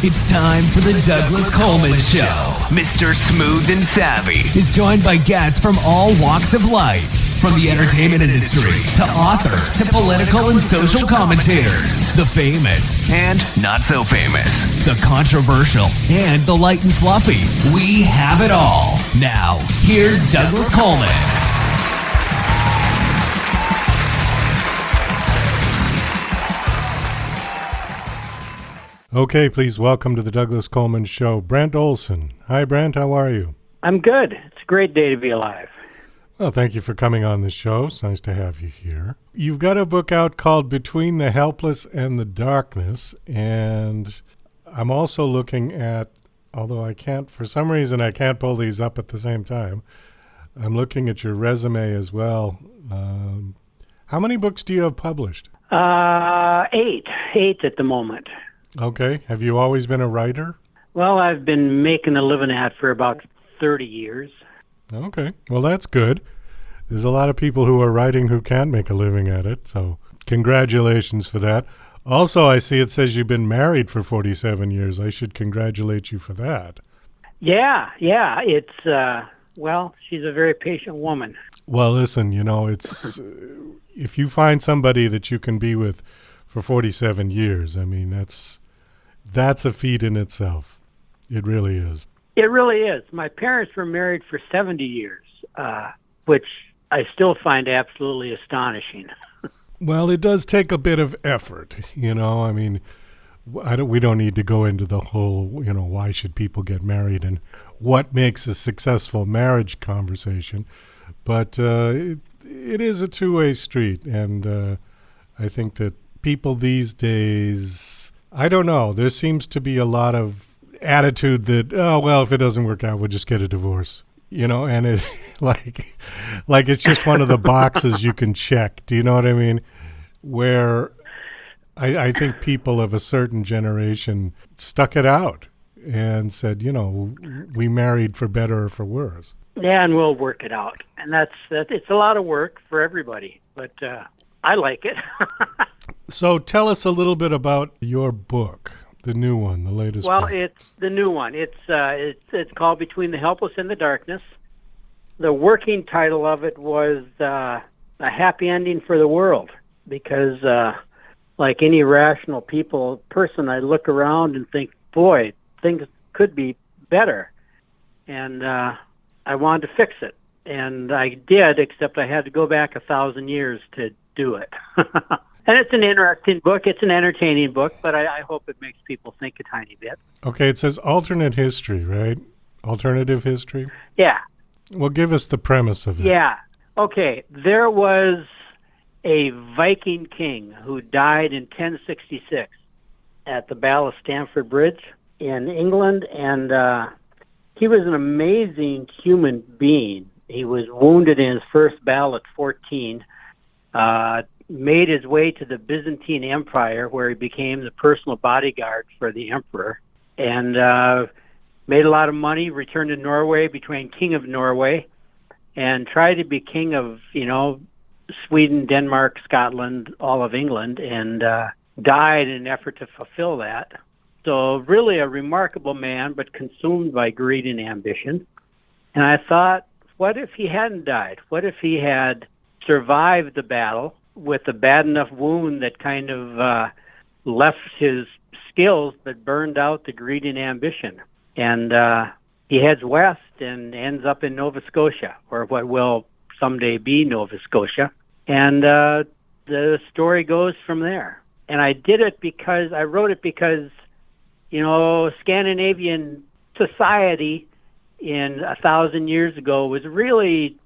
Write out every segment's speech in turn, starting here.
It's time for the Douglas Coleman Show. Mr. Smooth and Savvy is joined by guests from all walks of life, from the entertainment industry to authors to political and social commentators, the famous and not so famous, the controversial and the light and fluffy. We have it all. Now, here's Douglas Coleman. Okay, please welcome to the Douglas Coleman Show, Brent Olson. Hi, Brent. How are you? I'm good. It's a great day to be alive. Well, thank you for coming on the show. It's nice to have you here. You've got a book out called Between the Helpless and the Darkness, and I'm also looking at, although I can't, for some reason, I can't pull these up at the same time. I'm looking at your resume as well. How many books do you have published? 8 at the moment. Okay. Have you always been a writer? Well, I've been making a living at it for about 30 years. Okay. Well, that's good. There's a lot of people who are writing who can't make a living at it, so congratulations for that. Also, I see it says you've been married for 47 years. I should congratulate you for that. Yeah. It's, well, she's a very patient woman. Well, listen, it's if you find somebody that you can be with for 47 years, I mean, that's a feat in itself. It really is. It really is. My parents were married for 70 years, which I still find absolutely astonishing. Well, it does take a bit of effort, I mean, we don't need to go into the whole, why should people get married and what makes a successful marriage conversation. But it is a two-way street, and I think that people these days, I don't know, there seems to be a lot of attitude that, oh, well, if it doesn't work out, we'll just get a divorce, and it like it's just one of the boxes you can check. Do you know what I mean? Where I think people of a certain generation stuck it out and said, we married for better or for worse. Yeah, and we'll work it out. And that's it's a lot of work for everybody, but I like it. So tell us a little bit about your book, the new one, the latest Well, book. it's the new one. It's called Between the Helpless and the Darkness. The working title of it was A Happy Ending for the World, because like any rational person, I look around and think, boy, things could be better. And I wanted to fix it. And I did, except I had to go back 1,000 years to do it. And it's an interesting book. It's an entertaining book, but I hope it makes people think a tiny bit. Okay, it says alternate history, right? Alternative history? Yeah. Well, give us the premise of it. Yeah. Okay, there was a Viking king who died in 1066 at the Battle of Stamford Bridge in England, and he was an amazing human being. He was wounded in his first battle at 14, made his way to the Byzantine Empire, where he became the personal bodyguard for the emperor, and made a lot of money, returned to Norway, became king of Norway, and tried to be king of, Sweden, Denmark, Scotland, all of England, and died in an effort to fulfill that. So really a remarkable man, but consumed by greed and ambition. And I thought, what if he hadn't died? What if he had survived the battle with a bad enough wound that kind of left his skills but burned out the greed and ambition? And he heads west and ends up in Nova Scotia, or what will someday be Nova Scotia. And the story goes from there. And I wrote it because, Scandinavian society in 1,000 years ago was really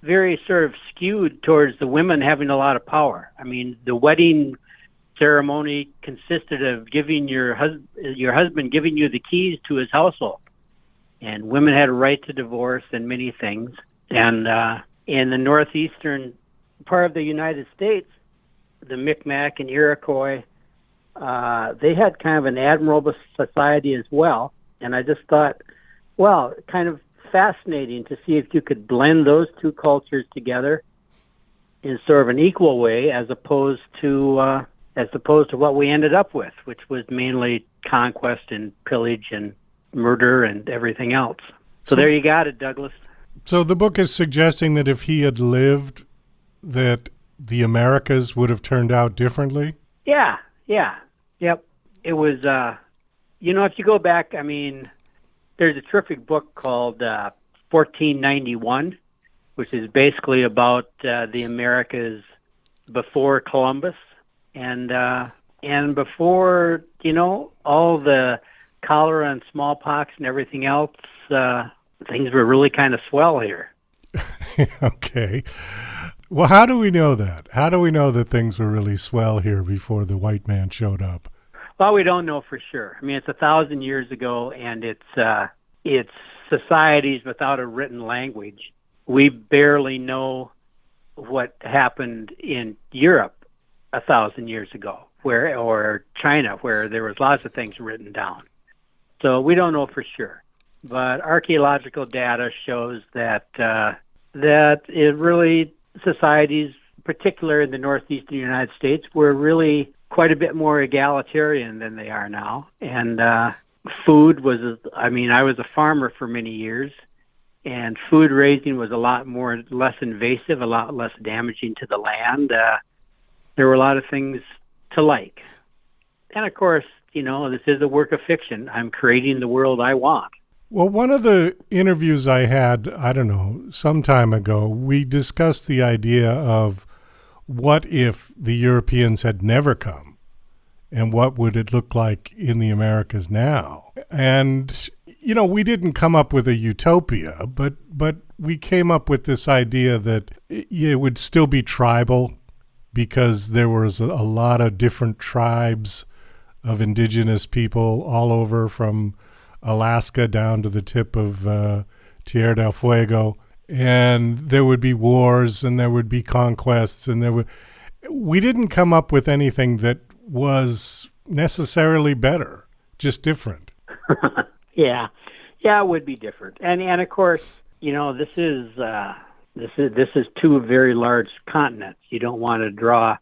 very sort of skewed towards the women having a lot of power. I mean, the wedding ceremony consisted of giving your husband giving you the keys to his household, and women had a right to divorce and many things. And in the northeastern part of the United States, the Mi'kmaq and Iroquois, they had kind of an admirable society as well. And I just thought, well, kind of fascinating to see if you could blend those two cultures together in sort of an equal way, as opposed to as opposed to what we ended up with, which was mainly conquest and pillage and murder and everything else. So there you got it, Douglas. So the book is suggesting that if he had lived, that the Americas would have turned out differently? Yeah. Yep. It was, if you go back, there's a terrific book called 1491, which is basically about the Americas before Columbus and before, all the cholera and smallpox and everything else, things were really kind of swell here. Okay. Well, how do we know that? How do we know that things were really swell here before the white man showed up? Well, we don't know for sure. It's 1,000 years ago, and it's societies without a written language. We barely know what happened in Europe 1,000 years ago, or China, where there was lots of things written down. So we don't know for sure. But archaeological data shows that it really, societies, particularly in the northeastern United States, were really quite a bit more egalitarian than they are now. And food was, I was a farmer for many years, and food raising was less invasive, a lot less damaging to the land. There were a lot of things to like. And of course, this is a work of fiction. I'm creating the world I want. Well, one of the interviews I had, some time ago, we discussed the idea of what if the Europeans had never come, and what would it look like in the Americas now? And, we didn't come up with a utopia, but we came up with this idea that it would still be tribal because there was a lot of different tribes of indigenous people all over from Alaska down to the tip of Tierra del Fuego, and there would be wars and there would be conquests, and we didn't come up with anything that was necessarily better, just different. Yeah, it would be different, and of course, this is two very large continents. You don't want to draw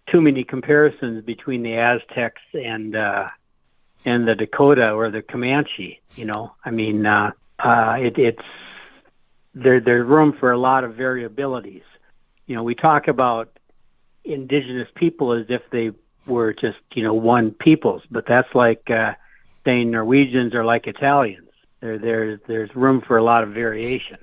too many comparisons between the Aztecs and the Dakota or the Comanche. There's room for a lot of variabilities. We talk about indigenous people as if they were just, one peoples, but that's like saying Norwegians are like Italians. There's room for a lot of variation.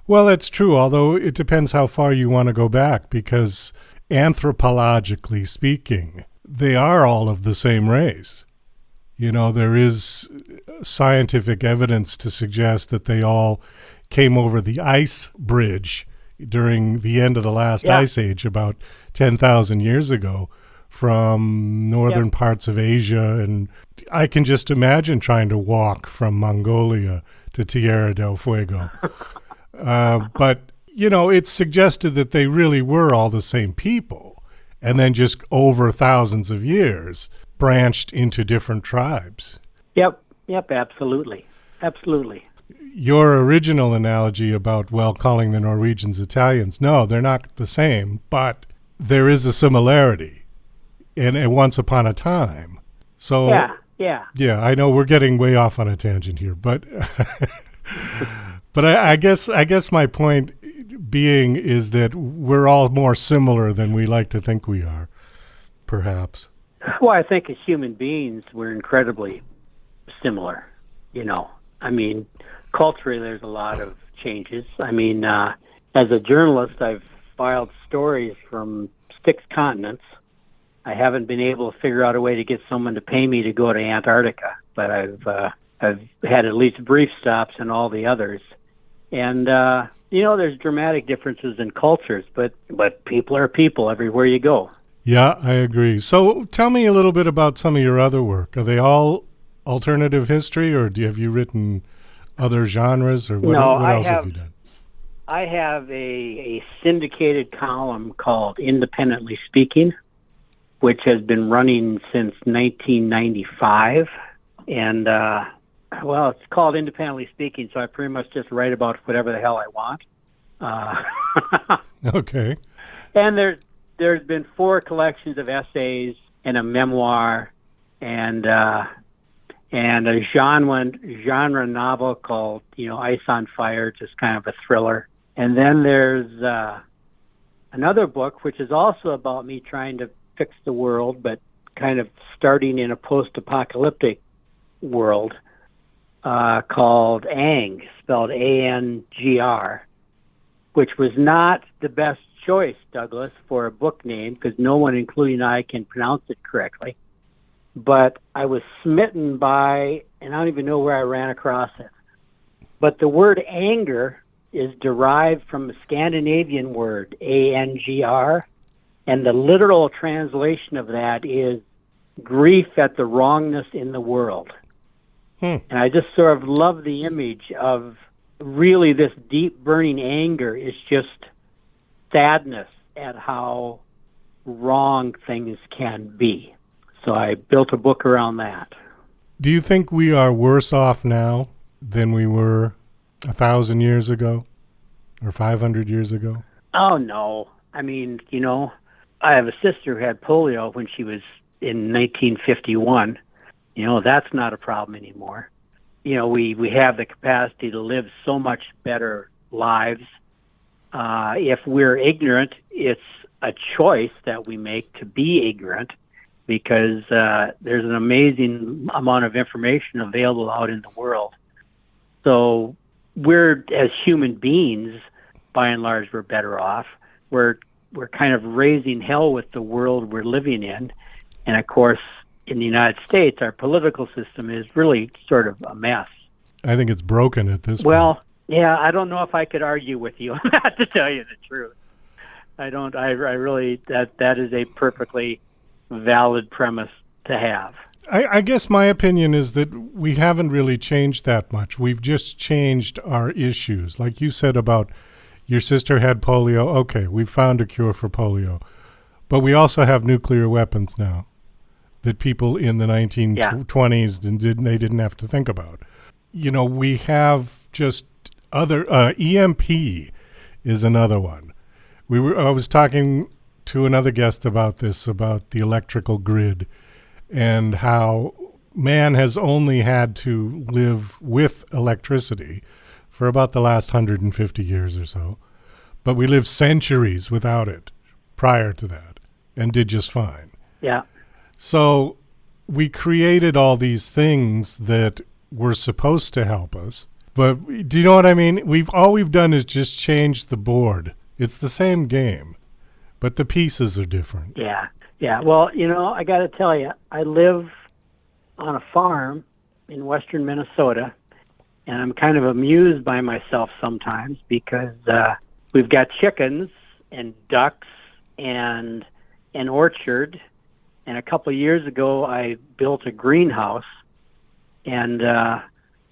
Well, that's true, although it depends how far you want to go back, because anthropologically speaking, they are all of the same race. There is scientific evidence to suggest that they all came over the ice bridge during the end of the last ice age about 10,000 years ago from northern parts of Asia. And I can just imagine trying to walk from Mongolia to Tierra del Fuego. But, it's suggested that they really were all the same people, and then just over thousands of years branched into different tribes. Yep, absolutely. Your original analogy about, calling the Norwegians Italians, no, they're not the same, but there is a similarity in once upon a time. So yeah, I know we're getting way off on a tangent here, but but I guess my point being is that we're all more similar than we like to think we are, perhaps. Well, I think as human beings, we're incredibly similar. Culturally, there's a lot of changes. As a journalist, I've filed stories from 6 continents. I haven't been able to figure out a way to get someone to pay me to go to Antarctica, but I've had at least brief stops in all the others. And there's dramatic differences in cultures, but people are people everywhere you go. Yeah, I agree. So tell me a little bit about some of your other work. Are they all alternative history, or have you written other genres, or what else have you done? I have a syndicated column called Independently Speaking, which has been running since 1995. And, it's called Independently Speaking, so I pretty much just write about whatever the hell I want. Okay. And there's been 4 collections of essays and a memoir, and a genre novel called Ice on Fire, just kind of a thriller. And then there's another book which is also about me trying to fix the world, but kind of starting in a post-apocalyptic world, called Ang, spelled A-N-G-R, which was not the best choice, Douglas, for a book name, because no one, including I, can pronounce it correctly. But I was smitten by, and I don't even know where I ran across it, but the word anger is derived from a Scandinavian word, A-N-G-R, and the literal translation of that is grief at the wrongness in the world. And I just sort of love the image of really this deep burning anger is just sadness at how wrong things can be. So I built a book around that. Do you think we are worse off now than we were 1,000 years ago or 500 years ago? Oh, no. I mean, I have a sister who had polio when she was in 1951. That's not a problem anymore. We have the capacity to live so much better lives. If we're ignorant, it's a choice that we make to be ignorant, because there's an amazing amount of information available out in the world. So we're, as human beings, by and large, we're better off. We're kind of raising hell with the world we're living in. And of course, in the United States, our political system is really sort of a mess. I think it's broken at this point. Well, yeah, I don't know if I could argue with you on that, to tell you the truth. I really, that is a perfectly valid premise to have. I guess my opinion is that we haven't really changed that much. We've just changed our issues. Like you said about your sister had polio. Okay, we've found a cure for polio. But we also have nuclear weapons now that people in the 1920s they didn't have to think about. We have just other EMP is another one. I was talking to another guest about this, about the electrical grid, and how man has only had to live with electricity for about the last 150 years or so. But we lived centuries without it prior to that and did just fine. Yeah. So we created all these things that were supposed to help us. But do you know what I mean? All we've done is just change the board. It's the same game, but the pieces are different. Yeah. Well, I got to tell you, I live on a farm in western Minnesota, and I'm kind of amused by myself sometimes because we've got chickens and ducks and an orchard. And a couple of years ago, I built a greenhouse, and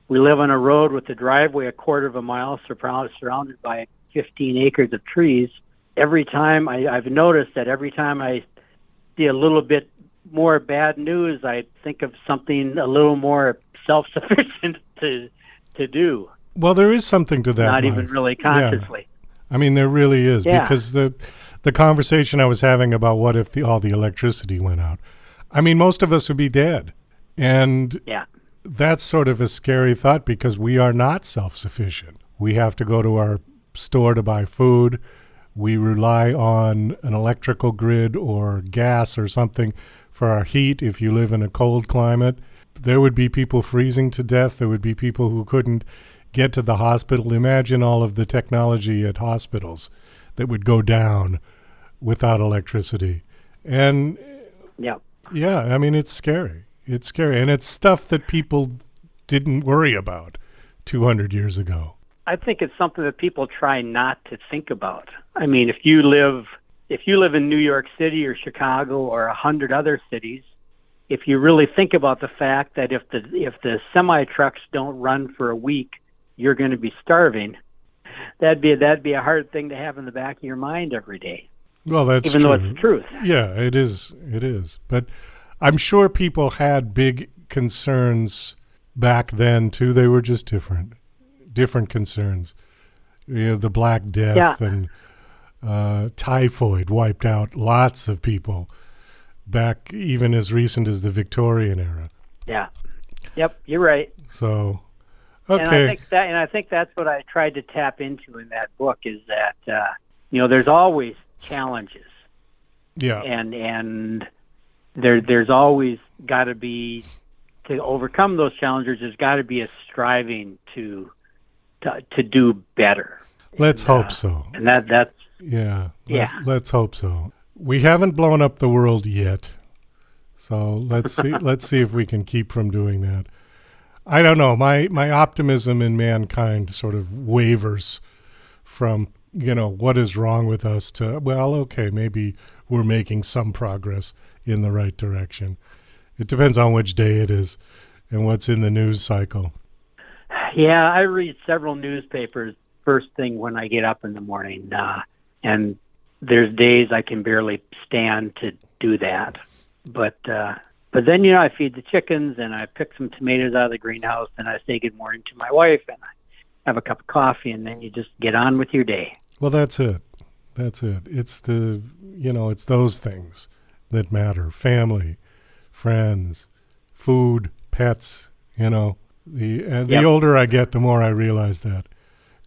we live on a road with the driveway a quarter of a mile surrounded by 15 acres of trees. I've noticed that every time I see a little bit more bad news, I think of something a little more self-sufficient to do. Well, there is something to that. Not even really consciously. Yeah. I mean, there really is, because the conversation I was having about what if all the electricity went out. I mean, most of us would be dead. And that's sort of a scary thought, because we are not self-sufficient. We have to go to our store to buy food. We rely on an electrical grid or gas or something for our heat if you live in a cold climate. There would be people freezing to death. There would be people who couldn't get to the hospital. Imagine all of the technology at hospitals that would go down without electricity. And I mean, it's scary. It's scary. And it's stuff that people didn't worry about 200 years ago. I think it's something that people try not to think about. I mean, if you live in New York City or Chicago or 100 other cities, if you really think about the fact that if the semi trucks don't run for a week, you're going to be starving. That'd be a hard thing to have in the back of your mind every day. Well, that's even true. though it's the truth. Yeah, it is. It is. But I'm sure people had big concerns back then too. They were just different concerns. The Black Death and typhoid wiped out lots of people back even as recent as the Victorian era. Yeah. Yep, you're right. So, And okay. I think that's what I tried to tap into in that book is that there's always challenges. Yeah. And there's always got to be, to overcome those challenges, there's got to be a striving to do better. Let's hope so. And that's Yeah. Yeah. Let's hope so. We haven't blown up the world yet. So let's see let's see if we can keep from doing that. I don't know. My optimism in mankind sort of wavers from, what is wrong with us to, well, okay, maybe we're making some progress in the right direction. It depends on which day it is and what's in the news cycle. Yeah, I read several newspapers first thing when I get up in the morning, and there's days I can barely stand to do that. But then, I feed the chickens, and I pick some tomatoes out of the greenhouse, and I say good morning to my wife, and I have a cup of coffee, and then you just get on with your day. Well, that's it. That's it. It's it's those things that matter. Family, friends, food, pets, The older I get, the more I realize that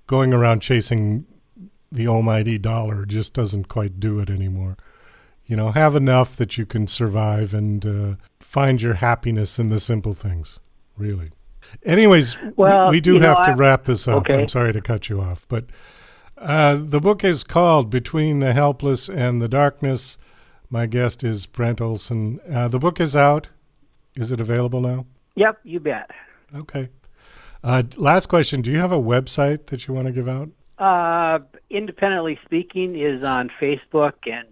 going around chasing the almighty dollar just doesn't quite do it anymore. Have enough that you can survive and find your happiness in the simple things, really. Anyways, well, we do have to wrap this up. Okay. I'm sorry to cut you off, but the book is called Between the Helpless and the Darkness. My guest is Brent Olson. The book is out. Is it available now? Yep, you bet. Okay. Last question. Do you have a website that you want to give out? Independently Speaking is on Facebook, and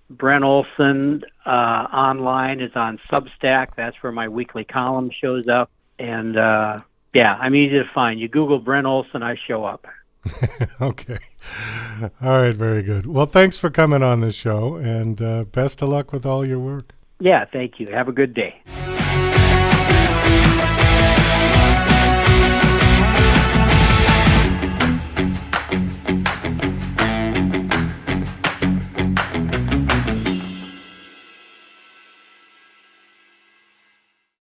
Brent Olson online is on Substack. That's where my weekly column shows up. And I'm easy to find. You Google Brent Olson, I show up. Okay. All right. Very good. Well, thanks for coming on the show, and best of luck with all your work. Yeah, thank you. Have a good day.